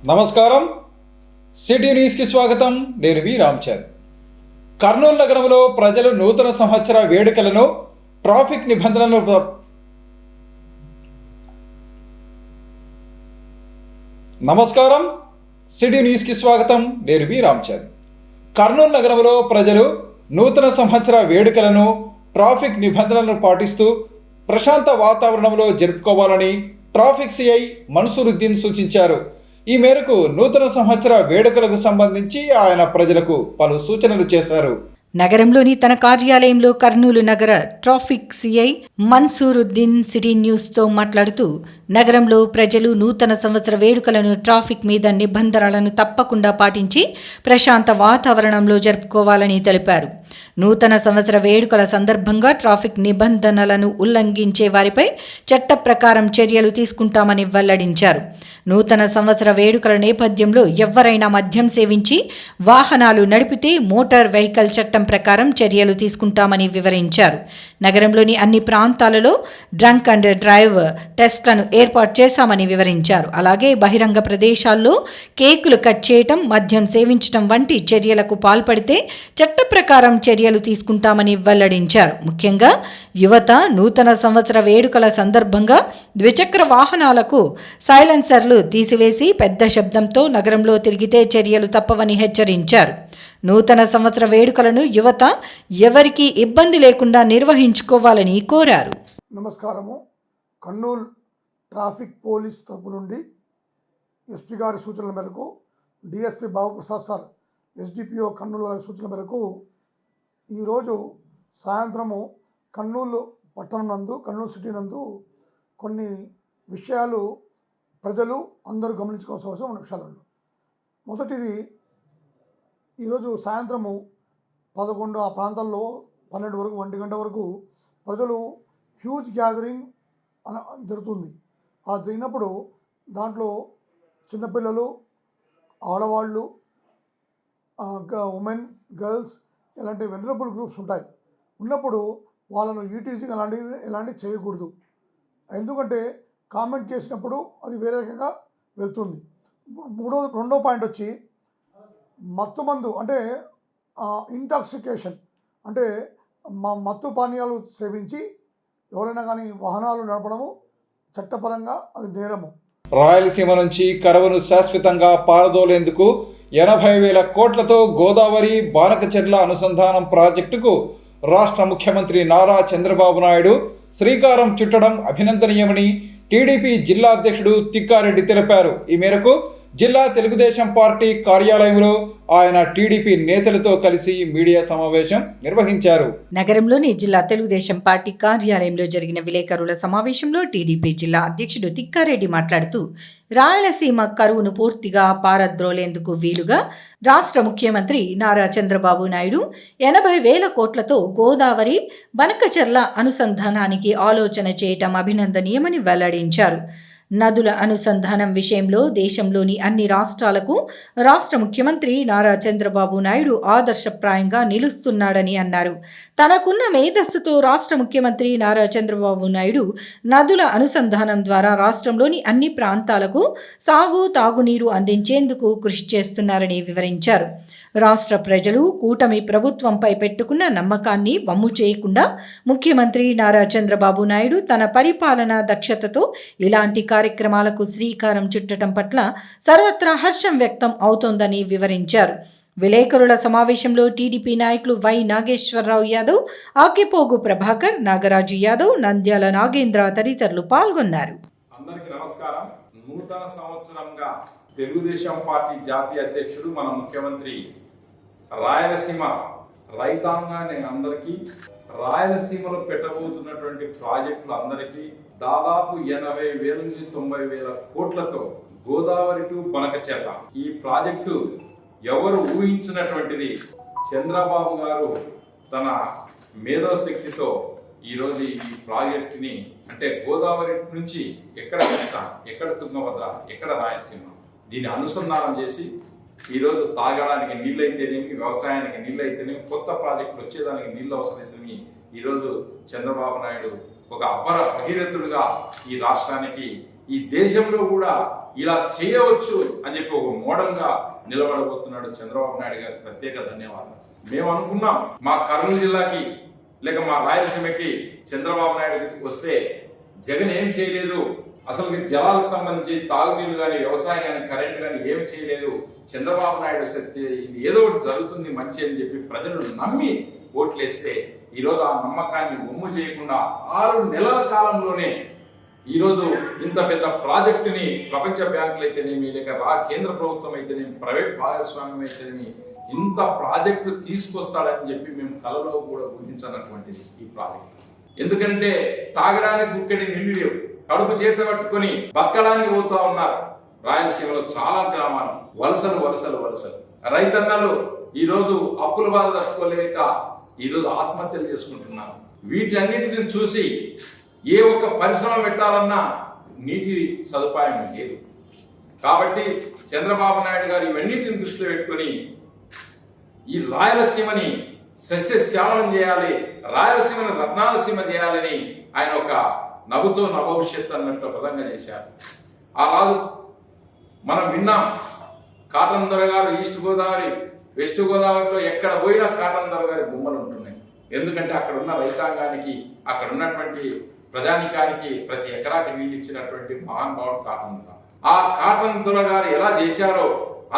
నమస్కారం. సిటీ న్యూస్కి స్వాగతం. నేను వి రామచంద్. కర్నూలు నగరంలో ప్రజలు నూతన సంవత్సర వేడుకలను ట్రాఫిక్ నిబంధనలను నమస్కారం. సిటీ న్యూస్కి స్వాగతం. నేను వి రామచంద్. కర్నూలు నగరంలో ప్రజలు నూతన సంవత్సర వేడుకలను ట్రాఫిక్ నిబంధనలను పాటిస్తూ ప్రశాంత వాతావరణంలో జరుపుకోవాలని ట్రాఫిక్ సిఐ మన్సూరుద్దీన్ సూచించారు. ఈ మేరకు నూతన సంవత్సర వేడుకలకు సంబంధించి ఆయన ప్రజలకు పలు సూచనలు చేశారు. నగరంలోని తన కార్యాలయంలో కర్నూలు నగర ట్రాఫిక్ సిఐ మన్సూరుద్దీన్ సిటీ న్యూస్తో మాట్లాడుతూ నగరంలో ప్రజలు నూతన సంవత్సర వేడుకలను ట్రాఫిక్ మీద నిబంధనలను తప్పకుండా పాటించి ప్రశాంత వాతావరణంలో జరుపుకోవాలని తెలిపారు. నూతన సంవత్సర వేడుకల సందర్భంగా ట్రాఫిక్ నిబంధనలను ఉల్లంఘించే వారిపై చట్ట ప్రకారం చర్యలు తీసుకుంటామని వెల్లడించారు. నూతన సంవత్సర వేడుకల నేపథ్యంలో ఎవరైనా మద్యం సేవించి వాహనాలు నడిపితే మోటార్ వెహికల్ చట్టం ప్రకారం చర్యలు తీసుకుంటామని వివరించారు. నగరంలోని అన్ని ప్రాంతాలలో డ్రంక్ అండ్ డ్రైవ్ టెస్ట్లను ఏర్పాటు చేశామని వివరించారు. అలాగే బహిరంగ ప్రదేశాల్లో కేకులు కట్ చేయటం, మద్యం సేవించటం వంటి చర్యలకు పాల్పడితే చట్ట ప్రకారం చర్యలు తీసుకుంటామని వెల్లడించారు. ముఖ్యంగా యువత నూతన సంవత్సర వేడుకల సందర్భంగా ద్విచక్ర వాహనాలకు సైలెన్సర్లు తీసివేసి పెద్ద శబ్దంతో నగరంలో తిరిగితే చర్యలు తప్పవని హెచ్చరించారు. నూతన సంవత్సర వేడుకలను యువత ఎవరికీ ఇబ్బంది లేకుండా నిర్వహించుకోవాలని కోరారు. నమస్కారము. కర్నూలు ట్రాఫిక్ పోలీస్ తరపు నుండి ఎస్పీ గారి సూచనల మేరకు DSP Babuprasad sir SDPO Kurnool వారి సూచనల మేరకు ఈరోజు సాయంత్రము కర్నూలు పట్టణం నందు, కర్నూలు సిటీ నందు కొన్ని విషయాలు ప్రజలు అందరూ గమనించుకోవాల్సిన అవసరం ఉన్న విషయాలు. మొదటిది, ఈరోజు సాయంత్రము 11 ఆ ప్రాంతాల్లో 12 వరకు 1 గంట వరకు ప్రజలు హ్యూజ్ గ్యాదరింగ్ జరుగుతుంది. ఆ జరిగినప్పుడు దాంట్లో చిన్నపిల్లలు, ఆడవాళ్ళు, ఉమెన్, గర్ల్స్ ఇలాంటి వెనరబుల్ గ్రూప్స్ ఉంటాయి. ఉన్నప్పుడు వాళ్ళను ఈటీజింగ్ ఎలాంటివి చేయకూడదు. ఎందుకంటే కామెంట్ చేసినప్పుడు అది వేరే రకంగా వెళ్తుంది. రెండో పాయింట్ వచ్చి మత్తు మందు అంటే ఇంటాక్సికేషన్ అంటే మత్తు పానీయాలు సేవించి ఎవరైనా కానీ వాహనాలు నడపడము చట్టపరంగా అది నేరము. రాయలసీమ నుంచి కరవును శాశ్వతంగా పారదోలేందుకు 80,000 కోట్లతో గోదావరి బానకచెర్ల అనుసంధానం ప్రాజెక్టుకు రాష్ట్ర ముఖ్యమంత్రి నారా చంద్రబాబు నాయుడు శ్రీకారం చుట్టడం అభినందనీయమని టీడీపీ జిల్లా అధ్యక్షుడు తిక్కారెడ్డి తెలిపారు. ఈ మేరకు జిల్లా తెలుగుదేశం పార్టీ కార్యాలయంలో ఆయన టీడీపీ నేతలతో కలిసి మీడియా సమావేశం నిర్వహించారు. నగరంలోని జిల్లా తెలుగుదేశం పార్టీ కార్యాలయంలో జరిగిన విలేకరుల సమావేశంలో టీడీపీ జిల్లా అధ్యక్షుడు తిక్కారెడ్డి మాట్లాడుతూ రాయలసీమ కరువును పూర్తిగా పారద్రోలేందుకు వీలుగా రాష్ట్ర ముఖ్యమంత్రి నారా చంద్రబాబు నాయుడు 80,000 కోట్లతో గోదావరి బనకచెర్ల అనుసంధానానికి ఆలోచన చేయటం అభినందనీయమని వెల్లడించారు. నదుల అనుసంధానం విషయంలో దేశంలోని అన్ని రాష్ట్రాలకు రాష్ట్ర ముఖ్యమంత్రి నారా చంద్రబాబు నాయుడు ఆదర్శప్రాయంగా నిలుస్తున్నాడని అన్నారు. తనకున్న మేధస్సుతో రాష్ట్ర ముఖ్యమంత్రి నారా చంద్రబాబు నాయుడు నదుల అనుసంధానం ద్వారా రాష్ట్రంలోని అన్ని ప్రాంతాలకు సాగు, తాగునీరు అందించేందుకు కృషి చేస్తున్నారని వివరించారు. రాష్ట్ర ప్రజలు కూటమి ప్రభుత్వంపై పెట్టుకున్న నమ్మకాన్ని వమ్ము చేయకుండా ముఖ్యమంత్రి నారా చంద్రబాబు నాయుడు తన పరిపాలనా దక్షతతో ఇలాంటి కార్యక్రమాలకు శ్రీకారం చుట్టడం పట్ల సర్వత్రా హర్షం వ్యక్తం అవుతోందని వివరించారు. విలేకరుల సమావేశంలో టీడీపీ నాయకులు వై నాగేశ్వరరావు యాదవ్, ఆకిపోగు ప్రభాకర్, నాగరాజు యాదవ్, నంద్యాల నాగేంద్ర తదితరులు పాల్గొన్నారు. అందరికీ నమస్కారం. నూతన సంవత్సరంగా తెలుగుదేశం పార్టీ జాతీయ అధ్యక్షుడు మన ముఖ్యమంత్రి రాయలసీమ రైతాంగాన్ని అందరికీ, రాయలసీమలో పెట్టబోతున్నటువంటి ప్రాజెక్టులు అందరికీ దాదాపు 80,000 నుంచి 90,000 కోట్లతో గోదావరి టు బనకచెర్ల ఈ ప్రాజెక్టు ఎవరు ఊహించినటువంటిది. చంద్రబాబు గారు తన మేధోశక్తితో ఈరోజు ఈ ప్రాజెక్టుని అంటే గోదావరి నుంచి ఎక్కడ కృష్ణ, ఎక్కడ తుంగభద్ర, ఎక్కడ రాయలసీమ దీన్ని అనుసంధానం చేసి ఈరోజు తాగడానికి నీళ్ళు అయితేనేమి, వ్యవసాయానికి నీళ్ళు అయితేనేమి, కొత్త ప్రాజెక్టులు వచ్చేదానికి నీళ్ళు అవసరమైతేనేమి ఈరోజు చంద్రబాబు నాయుడు ఒక అపర భగీరథుడుగా ఈ రాష్ట్రానికి, ఈ దేశంలో కూడా ఇలా చేయవచ్చు అని చెప్పి ఒక మోడల్గా నిలబడబోతున్నాడు చంద్రబాబు నాయుడు గారికి ప్రత్యేక ధన్యవాదాలు. మేము అనుకున్నాం మా కర్నూలు జిల్లాకి లేక మా రాయలసీమకి చంద్రబాబు నాయుడు వస్తే జగన్ ఏం చేయలేదు, అసలు జలాలకు సంబంధించి తాగునీళ్ళు కానీ వ్యవసాయం కానీ కరెంట్ కానీ ఏమి చేయలేదు, చంద్రబాబు నాయుడు వస్తే ఇది ఏదో ఒకటి జరుగుతుంది మంచి అని చెప్పి ప్రజలు నమ్మి ఓట్లేస్తే ఈరోజు ఆ నమ్మకాన్ని ఒమ్ము చేయకుండా 6 నెలల కాలంలోనే ఈరోజు ఇంత పెద్ద ప్రాజెక్టుని ప్రపంచ బ్యాంకులు అయితేనేమి లేక కేంద్ర ప్రభుత్వం అయితేనేమి ప్రైవేట్ భాగస్వామ్యం అయితేనేమి ఇంత ప్రాజెక్టు తీసుకొస్తాడని చెప్పి మేము కలలో కూడా ఊహించినటువంటిది ఈ ప్రాజెక్టు. ఎందుకంటే తాగడానికి గుక్కెడి నీళ్లు లేవు, కడుపు చేత పట్టుకొని బతకడానికి పోతా ఉన్నారు. రాయలసీమలో చాలా గ్రామాలు వలసలు రైతన్నలు ఈరోజు అప్పుల బాధ తట్టుకోలేక ఈరోజు ఆత్మహత్యలు చేసుకుంటున్నారు. వీటన్నిటిని చూసి ఏ ఒక్క పరిశ్రమ పెట్టాలన్నా నీటి సదుపాయం లేదు. కాబట్టి చంద్రబాబు నాయుడు గారు ఇవన్నిటిని దృష్టిలో పెట్టుకొని ఈ రాయలసీమని సస్యశ్యామలం చేయాలి, రాయలసీమని రత్నాలసీమ చేయాలని ఆయన ఒక నవ్వుతో నభవిష్యత్ అన్నట్టు పదంగా చేశారు. ఆ రాజు మనం విన్నాం, కాటన్ దొర గారు ఈస్ట్ గోదావరి వెస్ట్ గోదావరిలో ఎక్కడ పోయినా కాటన్ దొర గారి బొమ్మలు ఉంటున్నాయి. ఎందుకంటే అక్కడ ఉన్న రైతాంగానికి అక్కడ ఉన్నటువంటి ప్రజానికానికి ప్రతి ఎకరాకి నీళ్ళు ఇచ్చినటువంటి మహానుభావుడు కాటన్ దొర. ఆ కాటన్ దొర గారు ఎలా చేశారో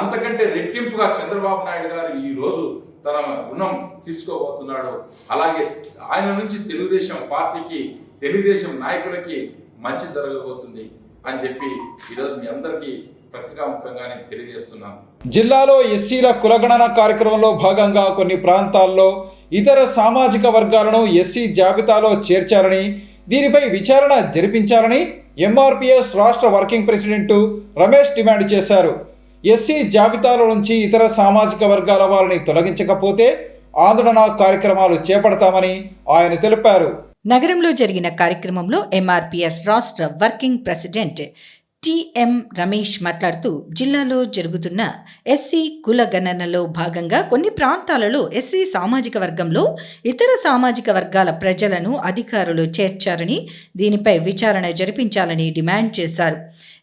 అంతకంటే రెట్టింపుగా చంద్రబాబు నాయుడు గారు ఈ రోజు తన రుణం తీర్చుకోబోతున్నాడు. అలాగే ఆయన నుంచి తెలుగుదేశం పార్టీకి తెలుగుదేశం నాయకులకి మంచి జరగబోతుంది అని చెప్పి ఈరోజు మీ అందరికీ పత్రికాముఖంగానే తెలియజేస్తున్నాను. జిల్లాలో ఎస్సీల కులగణన కార్యక్రమంలో భాగంగా కొన్ని ప్రాంతాల్లో ఇతర సామాజిక వర్గాలను ఎస్సీ జాబితాలో చేర్చారని, దీనిపై విచారణ జరిపించాలని ఎంఆర్పీఎస్ రాష్ట్ర వర్కింగ్ ప్రెసిడెంట్ రమేష్ డిమాండ్ చేశారు. ఎస్సీ జాబితాలో నుంచి ఇతర సామాజిక వర్గాల వారిని తొలగించకపోతే ఆందోళన కార్యక్రమాలు చేపడతామని ఆయన తెలిపారు. నగరంలో జరిగిన కార్యక్రమంలో ఎంఆర్పీఎస్ రాష్ట్ర వర్కింగ్ ప్రెసిడెంట్ టిఎం రమేష్ మాట్లాడుతూ జిల్లాలో జరుగుతున్న ఎస్సీ కుల గణనలో భాగంగా కొన్ని ప్రాంతాలలో ఎస్సీ సామాజిక వర్గంలో ఇతర సామాజిక వర్గాల ప్రజలను అధికారులు చేర్చారని, దీనిపై విచారణ జరిపించాలని డిమాండ్ చేశారు.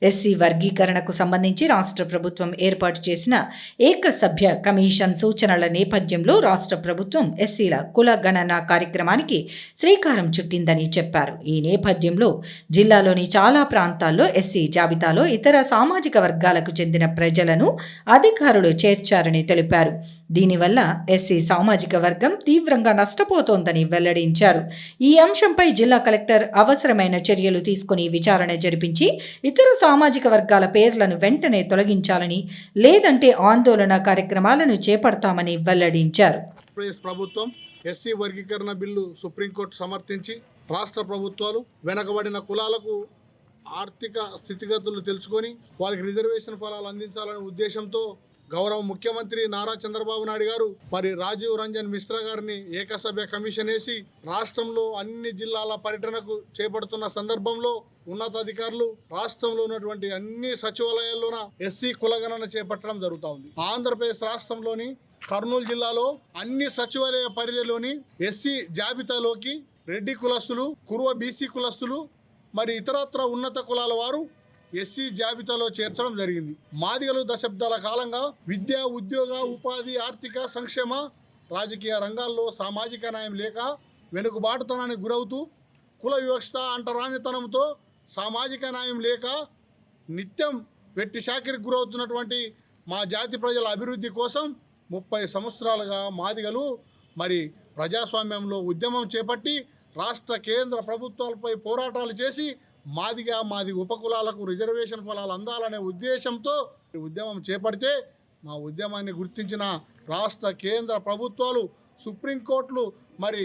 ఎస్సీ వర్గీకరణకు సంబంధించి రాష్ట్ర ప్రభుత్వం ఏర్పాటు చేసిన ఏకసభ్య కమిషన్ సూచనల నేపథ్యంలో రాష్ట్ర ప్రభుత్వం ఎస్సీల కుల గణన కార్యక్రమానికి శ్రీకారం చుట్టిందని చెప్పారు. ఈ నేపథ్యంలో జిల్లాలోని చాలా ప్రాంతాల్లో ఎస్సీ జాబితాలో ఇతర సామాజిక వర్గాలకు చెందిన ప్రజలను అధికారులు చేర్చారని తెలిపారు. దీనివల్ల ఎస్సీ సామాజిక వర్గం తీవ్రంగా నష్టపోతోందని వెల్లడించారు. ఈ అంశంపై జిల్లా కలెక్టర్ అవసరమైన చర్యలు తీసుకుని విచారణ జరిపించి ఇతర సామాజిక వర్గాల పేర్లను వెంటనే తొలగించాలని, లేదంటే ఆందోళన కార్యక్రమాలను చేపడతామని వెల్లడించారు. ప్రభుత్వం ఎస్సీ వర్గీకరణ బిల్లు సుప్రీంకోర్టు సమర్థించి రాష్ట్ర ప్రభుత్వాలు వెనకబడిన కులాలకు ఆర్థిక స్థితిగతులు తెలుసుకొని వారికి రిజర్వేషన్ ఫలాలు అందించాలనే ఉద్దేశంతో గౌరవ ముఖ్యమంత్రి నారా చంద్రబాబు నాయుడు గారు మరి రాజీవ్ రంజన్ మిశ్రా గారిని ఏకసభ్య కమిషన్ వేసి రాష్ట్రంలో అన్ని జిల్లాల పర్యటనకు చేపడుతున్న సందర్భంలో ఉన్నతాధికారులు రాష్ట్రంలో ఉన్నటువంటి అన్ని సచివాలయాల్లోన ఎస్సీ కులగణన చేపట్టడం జరుగుతూ ఉంది. ఆంధ్రప్రదేశ్ రాష్ట్రంలోని కర్నూలు జిల్లాలో అన్ని సచివాలయ పరిధిలోని ఎస్సీ జాబితాలోకి రెడ్డి కులస్తులు, కురువ బీసీ కులస్తులు మరి ఇతరత్ర ఉన్నత కులాల వారు ఎస్సీ జాబితాలో చేర్చడం జరిగింది. మాదిగలు దశాబ్దాల కాలంగా విద్య, ఉద్యోగ, ఉపాధి, ఆర్థిక సంక్షేమ, రాజకీయ రంగాల్లో సామాజిక న్యాయం లేక వెనుకబాటుతనానికి గురవుతూ కుల వివక్ష అంటరానితనంతో సామాజిక న్యాయం లేక నిత్యం వెట్టి శాఖరికి గురవుతున్నటువంటి మా జాతి ప్రజల అభివృద్ధి కోసం 30 సంవత్సరాలుగా మాదిగలు మరి ప్రజాస్వామ్యంలో ఉద్యమం చేపట్టి రాష్ట్ర కేంద్ర ప్రభుత్వాలపై పోరాటాలు చేసి మాది ఉపకులాలకు రిజర్వేషన్ ఫలాలు అందాలనే ఉద్దేశంతో ఉద్యమం చేపడితే మా ఉద్యమాన్ని గుర్తించిన రాష్ట్ర కేంద్ర ప్రభుత్వాలు, సుప్రీంకోర్టులు మరి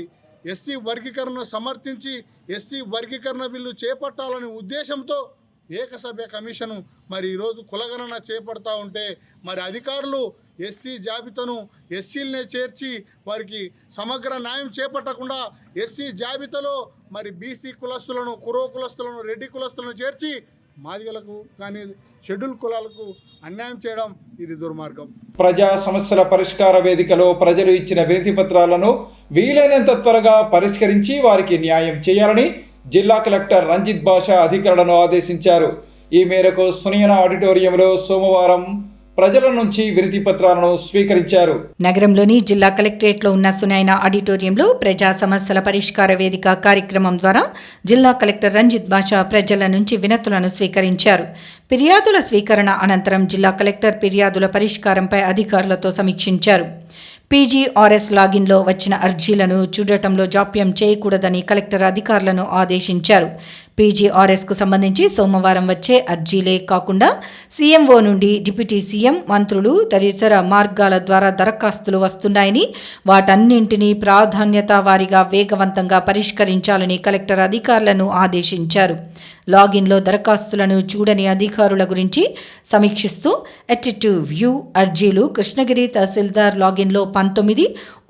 ఎస్సీ వర్గీకరణ సమర్థించి ఎస్సీ వర్గీకరణ బిల్లు చేపట్టాలనే ఉద్దేశంతో ఏకసభ్య కమిషను మరి ఈరోజు కులగణన చేపడతా ఉంటే మరి అధికారులు ఎస్సీ జాబితాను ఎస్సీలనే చేర్చి వారికి సమగ్ర న్యాయం చేపట్టకుండా ఎస్సీ జాబితాలో మరి బీసీ కులస్తులను, కురో కులస్తులను, రెడ్డి కులస్తులను చేర్చి మాదిగలకు కానీ షెడ్యూల్ కులాలకు అన్యాయం చేయడం ఇది దుర్మార్గం. ప్రజా సమస్యల పరిష్కార వేదికలో ప్రజలు ఇచ్చిన వినతి పత్రాలను వీలైనంత త్వరగా పరిష్కరించి వారికి న్యాయం చేయాలని జిల్లా కలెక్టర్ రంజిత్ బాషా అధికారులను ఆదేశించారు. ఈ మేరకు సునియన ఆడిటోరియంలో సోమవారం ప్రజల నుంచి వినతి పత్రాలను స్వీకరించారు. నగరంలోని జిల్లా కలెక్టరేట్లో ఉన్న సునైన ఆడిటోరియంలో ప్రజా సమస్యల పరిష్కార వేదిక కార్యక్రమం ద్వారా జిల్లా కలెక్టర్ రంజిత్ బాషా ప్రజల నుంచి వినతులను స్వీకరించారు. ఫిర్యాదుల స్వీకరణ అనంతరం జిల్లా కలెక్టర్ ఫిర్యాదుల పరిష్కారంపై అధికారులతో సమీక్షించారు. పీజీఆర్ఎస్ లాగిన్లో వచ్చిన అర్జీలను చూడటంలో జాప్యం చేయకూడదని కలెక్టర్ అధికారులను ఆదేశించారు. పీజీఆర్ఎస్కు సంబంధించి సోమవారం వచ్చే అర్జీలే కాకుండా సీఎంఓ నుండి డిప్యూటీ సీఎం, మంత్రులు తదితర మార్గాల ద్వారా దరఖాస్తులు వస్తున్నాయని వాటన్నింటినీ ప్రాధాన్యత వారీగా వేగవంతంగా పరిష్కరించాలని కలెక్టర్ అధికారులను ఆదేశించారు. లాగిన్లో దరఖాస్తులను చూడని అధికారుల గురించి సమీక్షిస్తూ ఎటిటివ్ వ్యూ అర్జీలు కృష్ణగిరి తహసీల్దార్ లాగిన్లో 19,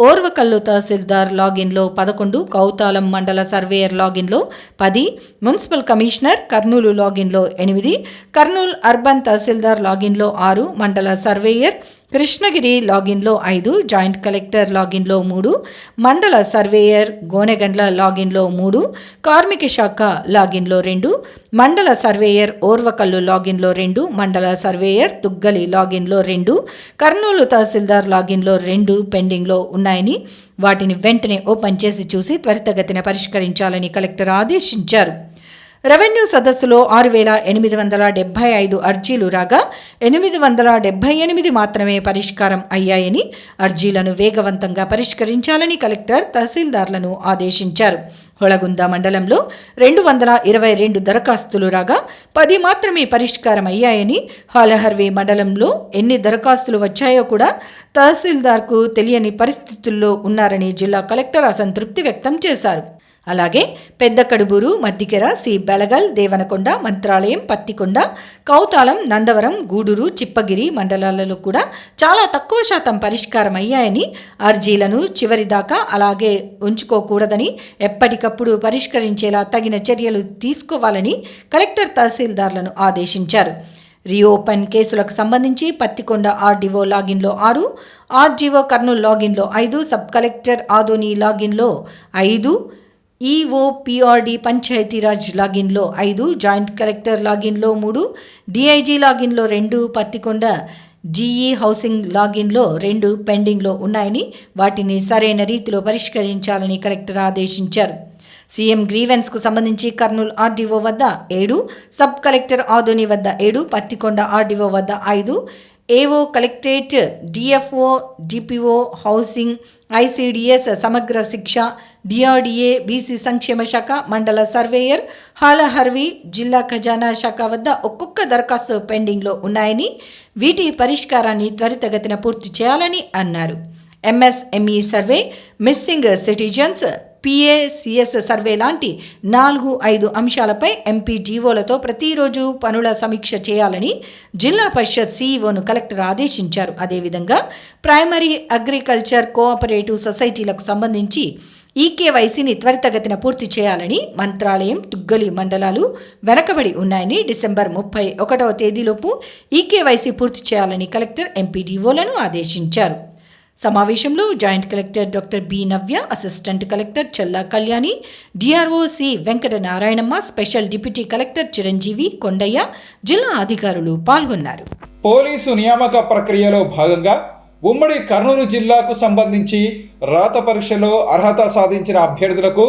ఓర్వకల్లు తహసీల్దార్ లాగిన్లో 11, కౌతాలం మండల సర్వేయర్ లాగిన్లో 10, మున్సిపల్ కమిషనర్ కర్నూలు లాగిన్లో 8, కర్నూలు అర్బన్ తహసీల్దార్ లాగిన్లో 6, మండల సర్వేయర్ కృష్ణగిరి లాగిన్లో 5, జాయింట్ కలెక్టర్ లాగిన్లో 3, మండల సర్వేయర్ గోనెగండ్ల లాగిన్లో 3, కార్మిక శాఖ లాగిన్లో 2, మండల సర్వేయర్ ఓర్వకల్లు లాగిన్లో 2, మండల సర్వేయర్ తుగ్గలి లాగిన్లో 2, కర్నూలు తహసీల్దార్ లాగిన్లో 2 పెండింగ్లో ఉన్నాయని వాటిని వెంటనే ఓపెన్ చేసి చూసి త్వరితగతిన పరిష్కరించాలని కలెక్టర్ ఆదేశించారు. రెవెన్యూ సదస్సులో 6,875 అర్జీలు రాగా 878 మాత్రమే పరిష్కారం అయ్యాయని, అర్జీలను వేగవంతంగా పరిష్కరించాలని కలెక్టర్ తహసీల్దార్లను ఆదేశించారు. హొళగుంద మండలంలో 222 దరఖాస్తులు రాగా 10 మాత్రమే పరిష్కారం అయ్యాయని, హాలహర్వి మండలంలో ఎన్ని దరఖాస్తులు వచ్చాయో కూడా తహసీల్దార్కు తెలియని పరిస్థితుల్లో ఉన్నారని జిల్లా కలెక్టర్ అసంతృప్తి వ్యక్తం చేశారు. అలాగే పెద్ద కడుబూరు, మద్దికెర, సి బెలగల్, దేవనకొండ, మంత్రాలయం, పత్తికొండ, కౌతాలం, నందవరం, గూడూరు, చిప్పగిరి మండలాలలో కూడా చాలా తక్కువ శాతం పరిష్కారం అయ్యాయని, అర్జీలను చివరి దాకా అలాగే ఉంచుకోకూడదని, ఎప్పటికప్పుడు పరిష్కరించేలా తగిన చర్యలు తీసుకోవాలని కలెక్టర్ తహసీల్దార్లను ఆదేశించారు. రీఓపెన్ కేసులకు సంబంధించి పత్తికొండ ఆర్డీఓ లాగిన్లో 6, ఆర్జీఓ కర్నూలు లాగిన్లో 5, సబ్ కలెక్టర్ ఆదోని లాగిన్లో 5, ఈఓపీఆర్డీ పంచాయతీరాజ్ లాగిన్లో 5, జాయింట్ కలెక్టర్ లాగిన్లో 3, డిఐజీ లాగిన్లో 2, పత్తికొండ జీఈ హౌసింగ్ లాగిన్లో 2 పెండింగ్లో ఉన్నాయని వాటిని సరైన రీతిలో పరిష్కరించాలని కలెక్టర్ ఆదేశించారు. సీఎం గ్రీవెన్స్కు సంబంధించి కర్నూలు ఆర్డీఓ వద్ద 7, సబ్ కలెక్టర్ ఆదోని వద్ద 7, పత్తికొండ ఆర్డీఓ వద్ద 5, AO collectorate, DFO, DPO, housing, ICDS, సమగ్ర శిక్ష, డిఆర్డీఏ, బీసీ సంక్షేమ శాఖ, మండల సర్వేయర్, హాలహర్వి, జిల్లా ఖజానా శాఖ వద్ద ఒక్కొక్క దరఖాస్తు పెండింగ్లో ఉన్నాయని, వీటి పరిష్కారాన్ని త్వరితగతిన పూర్తి చేయాలని అన్నారు. MSME survey, missing citizens, PACS survey లాంటి 4-5 అంశాలపై ఎంపీడీఓలతో ప్రతిరోజు పనుల సమీక్ష చేయాలని జిల్లా పరిషత్ సీఈఓను కలెక్టర్ ఆదేశించారు. అదేవిధంగా ప్రైమరీ అగ్రికల్చర్ కోఆపరేటివ్ సొసైటీలకు సంబంధించి ఈకేవైసీని త్వరితగతిన పూర్తి చేయాలని, మంత్రాలయం, తుగ్గలి మండలాలు వెనకబడి ఉన్నాయని, డిసెంబర్ 31వ తేదీలోపు ఈకేవైసీ పూర్తి చేయాలని కలెక్టర్ ఎంపీడీఓలను ఆదేశించారు. సమావేశంలో joint collector doctor B Navya, assistant collector Challa Kalyani, DRO C Venkata Narayanamma, special deputy collector Chiranjeevi, Kondaiah, జిల్లా అధికారులు పాల్గొన్నారు. పోలీసు నియామక ప్రక్రియలో భాగంగా ఉమ్మడి కర్నూలు జిల్లాకు సంబంధించి రాత పరీక్షలో అర్హత సాధించిన అభ్యర్థులకు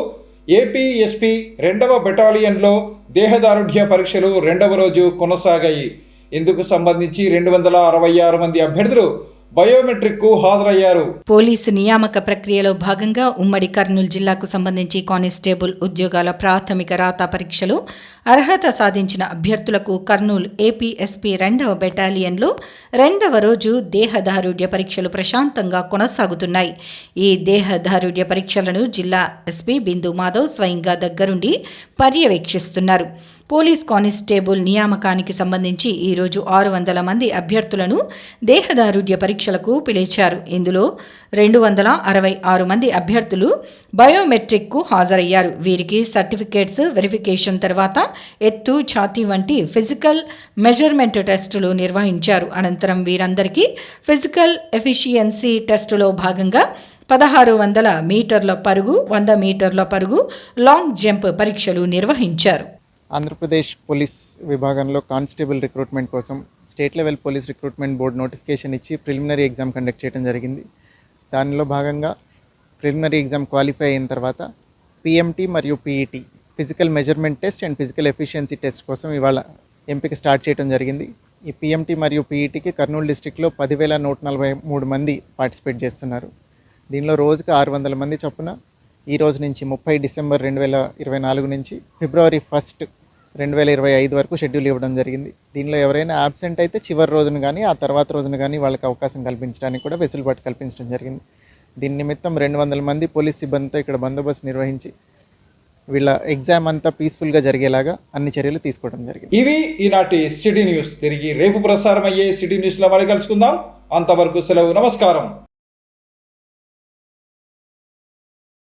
ఏపీఎస్పీ 2వ బెటాలియన్లో దేహదారుఢ్య పరీక్షలు 2వ రోజు కొనసాగాయి. ఇందుకు సంబంధించి 266 మంది అభ్యర్థులు బయోమెట్రిక్కు హాజరయ్యారు. పోలీసు నియామక ప్రక్రియలో భాగంగా ఉమ్మడి కర్నూలు జిల్లాకు సంబంధించి కానిస్టేబుల్ ఉద్యోగాల ప్రాథమిక రాత పరీక్షలు అర్హత సాధించిన అభ్యర్థులకు కర్నూలు ఏపీఎస్పీ 2వ బెటాలియన్లో 2వ రోజు దేహదారుఢ్య పరీక్షలు ప్రశాంతంగా కొనసాగుతున్నాయి. ఈ దేహదారుఢ్య పరీక్షలను జిల్లా ఎస్పీ బిందు మాధవ్ స్వయంగా దగ్గరుండి పర్యవేక్షిస్తున్నారు. పోలీస్ కానిస్టేబుల్ నియామకానికి సంబంధించి ఈరోజు 600 మంది అభ్యర్థులను దేహదారుఢ్య పరీక్షలకు పిలిచారు. ఇందులో 266 మంది అభ్యర్థులు బయోమెట్రిక్కు హాజరయ్యారు. వీరికి సర్టిఫికేట్స్ వెరిఫికేషన్ తర్వాత ఎత్తు, ఛాతీ వంటి ఫిజికల్ మెజర్మెంట్ టెస్టులు నిర్వహించారు. అనంతరం వీరందరికీ ఫిజికల్ ఎఫిషియన్సీ టెస్టులో భాగంగా 1600 మీటర్ల పరుగు, 100 మీటర్ల పరుగు, లాంగ్ జంప్ పరీక్షలు నిర్వహించారు. ఆంధ్రప్రదేశ్ పోలీస్ విభాగంలో కానిస్టేబుల్ రిక్రూట్మెంట్ కోసం state level police recruitment board notification ఇచ్చి ప్రిలిమినరీ ఎగ్జామ్ కండక్ట్ చేయడం జరిగింది. దానిలో భాగంగా ప్రిలిమినరీ ఎగ్జామ్ క్వాలిఫై అయిన తర్వాత పిఎంటీ మరియు PET physical measurement test and physical efficiency test కోసం ఇవాళ ఎంపిక స్టార్ట్ చేయడం జరిగింది. ఈ పిఎంటీ మరియు పీఈటీకి కర్నూలు డిస్టిక్లో 10,143 మంది పార్టిసిపేట్ చేస్తున్నారు. దీనిలో రోజుకు 600 మంది చొప్పున ఈ రోజు నుంచి 30 డిసెంబర్ 2024 నుంచి ఫిబ్రవరి 1 2025 వరకు షెడ్యూల్ ఇవ్వడం జరిగింది. దీనిలో ఎవరైనా యాబ్సెంట్ అయితే చివరి రోజున కానీ ఆ తర్వాత రోజున కానీ వాళ్ళకి అవకాశం కల్పించడానికి కూడా వెసులుబాటు కల్పించడం జరిగింది. దీని నిమిత్తం 200 మంది పోలీస్ సిబ్బందితో ఇక్కడ బందోబస్తు నిర్వహించి వీళ్ళ ఎగ్జామ్ అంతా పీస్ఫుల్గా జరిగేలాగా అన్ని చర్యలు తీసుకోవడం జరిగింది. ఇవి ఈనాటి సిటీ న్యూస్. తిరిగి రేపు ప్రసారం అయ్యే సిటీ న్యూస్లో మళ్ళీ కలుసుకుందాం. అంతవరకు సెలవు. నమస్కారం.